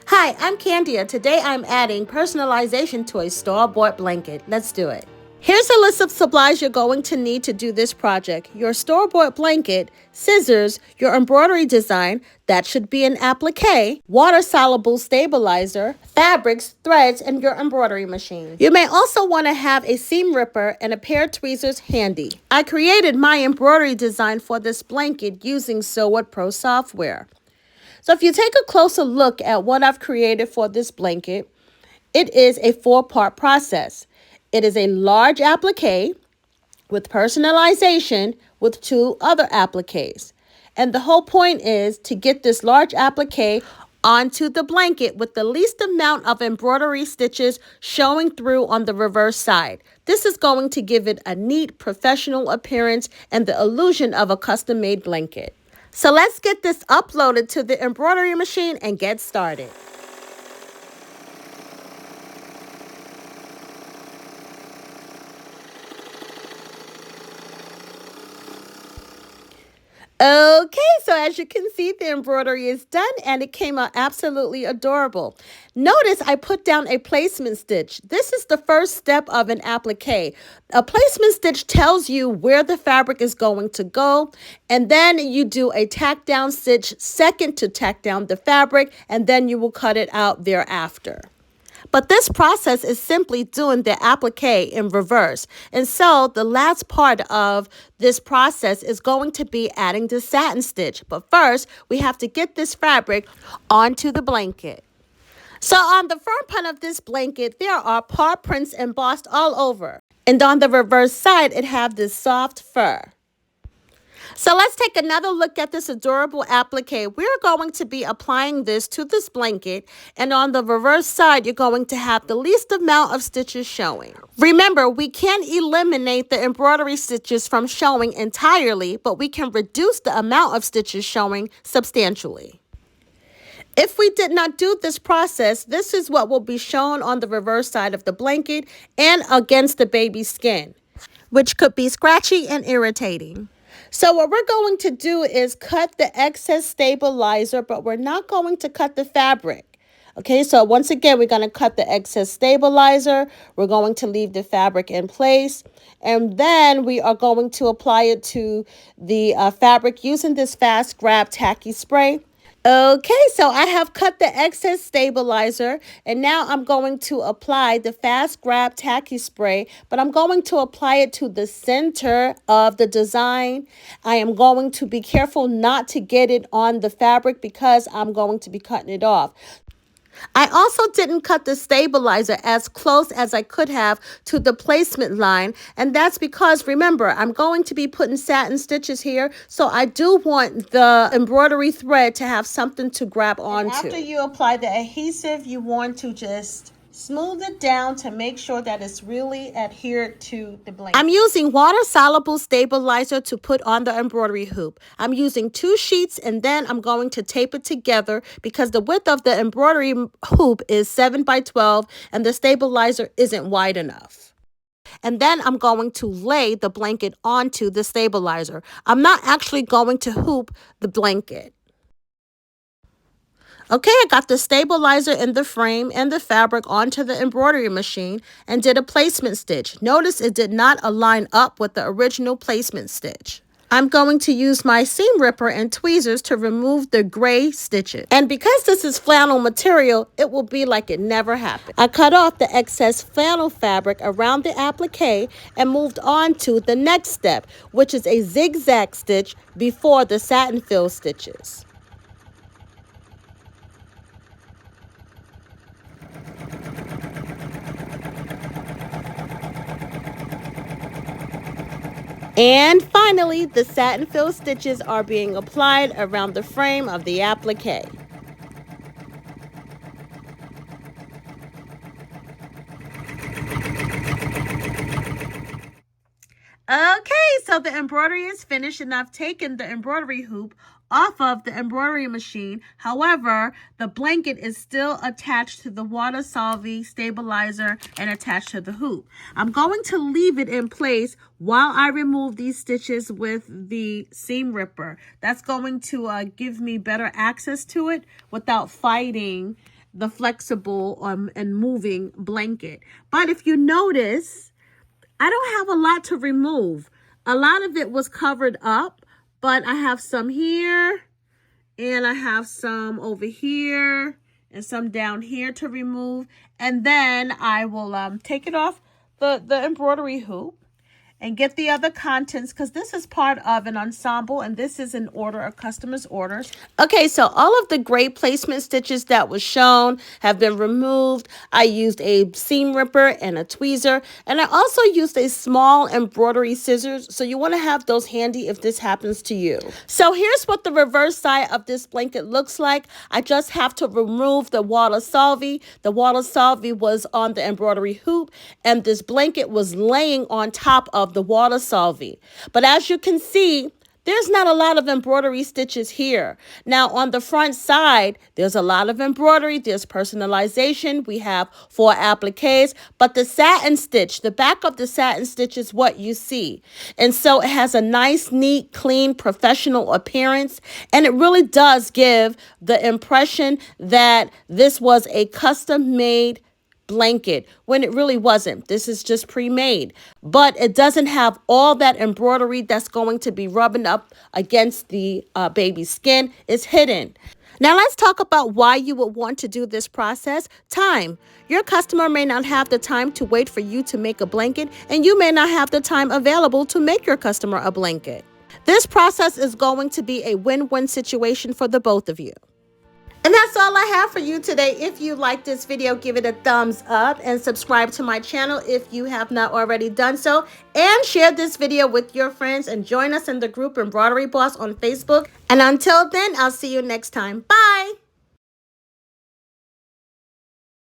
Hi, I'm Kandia. Today I'm adding personalization to a store-bought blanket. Let's do it. Here's a list of supplies you're going to need to do this project. Your store-bought blanket, scissors, your embroidery design, that should be an applique, water-soluble stabilizer, fabrics, threads, and your embroidery machine. You may also want to have a seam ripper and a pair of tweezers handy. I created my embroidery design for this blanket using Sew Pro software. So if you take a closer look at what I've created for this blanket, it is a 4-part process. It is a large applique with personalization with 2 other appliques. And the whole point is to get this large applique onto the blanket with the least amount of embroidery stitches showing through on the reverse side. This is going to give it a neat professional appearance and the illusion of a custom-made blanket. So let's get this uploaded to the embroidery machine and get started. Okay, so as you can see, the embroidery is done and it came out absolutely adorable. Notice I put down a placement stitch. This is the first step of an applique. A placement stitch tells you where the fabric is going to go, and then you do a tack down stitch second to tack down the fabric, and then you will cut it out thereafter. But this process is simply doing the applique in reverse. And so the last part of this process is going to be adding the satin stitch. But first, we have to get this fabric onto the blanket. So on the front part of this blanket, there are paw prints embossed all over. And on the reverse side, it has this soft fur. So let's take another look at this adorable applique. We're going to be applying this to this blanket, and on the reverse side, you're going to have the least amount of stitches showing. Remember, we can't eliminate the embroidery stitches from showing entirely, but we can reduce the amount of stitches showing substantially. If we did not do this process, this is what will be shown on the reverse side of the blanket and against the baby's skin, which could be scratchy and irritating. So what we're going to do is cut the excess stabilizer, but we're not going to cut the fabric. Okay, so once again, we're going to cut the excess stabilizer. We're going to leave the fabric in place. And then we are going to apply it to the fabric using this fast grab tacky spray. Okay, so I have cut the excess stabilizer, and now I'm going to apply the fast grab tacky spray, but I'm going to apply it to the center of the design. I am going to be careful not to get it on the fabric because I'm going to be cutting it off. I also didn't cut the stabilizer as close as I could have to the placement line, and that's because, remember, I'm going to be putting satin stitches here, so I do want the embroidery thread to have something to grab onto. And after you apply the adhesive, you want to just smooth it down to make sure that it's really adhered to the blanket. I'm using water-soluble stabilizer to put on the embroidery hoop. I'm using 2 sheets, and then I'm going to tape it together because the width of the embroidery hoop is 7 by 12 and the stabilizer isn't wide enough. And then I'm going to lay the blanket onto the stabilizer. I'm not actually going to hoop the blanket. Okay, I got the stabilizer in the frame and the fabric onto the embroidery machine and did a placement stitch. Notice it did not align up with the original placement stitch. I'm going to use my seam ripper and tweezers to remove the gray stitches. And because this is flannel material, it will be like it never happened. I cut off the excess flannel fabric around the applique and moved on to the next step, which is a zigzag stitch before the satin fill stitches. And finally, the satin fill stitches are being applied around the frame of the applique. Okay, so the embroidery is finished, and I've taken the embroidery hoop off of the embroidery machine. However, the blanket is still attached to the water-soluble stabilizer and attached to the hoop. I'm going to leave it in place while I remove these stitches with the seam ripper. That's going to give me better access to it without fighting the flexible and moving blanket. But if you notice, I don't have a lot to remove. A lot of it was covered up, but I have some here and I have some over here and some down here to remove. And then I will take it off the embroidery hoop and get the other contents, because this is part of an ensemble and this is in order of customers' orders. Okay, so all of the gray placement stitches that was shown have been removed. I used a seam ripper and a tweezer, and I also used a small embroidery scissors, so you want to have those handy if this happens to you. So here's what the reverse side of this blanket looks like. I just have to remove the water solvay. The water solvay was on the embroidery hoop, and this blanket was laying on top of the water solvay. But as you can see, there's not a lot of embroidery stitches here. Now on the front side, there's a lot of embroidery. There's personalization. We have 4 appliques, but the satin stitch, the back of the satin stitch is what you see. And so it has a nice, neat, clean, professional appearance. And it really does give the impression that this was a custom-made blanket when it really wasn't. This is just pre-made, but it doesn't have all that embroidery that's going to be rubbing up against the baby's skin. It's hidden. Now let's talk about why you would want to do this process. Time. Your customer may not have the time to wait for you to make a blanket, and you may not have the time available to make your customer a blanket. This process is going to be a win-win situation for the both of you. And that's all I have for you today. If you like this video, give it a thumbs up and subscribe to my channel if you have not already done so. And share this video with your friends and join us in the group Embroidery Boss on Facebook. And until then, I'll see you next time. Bye.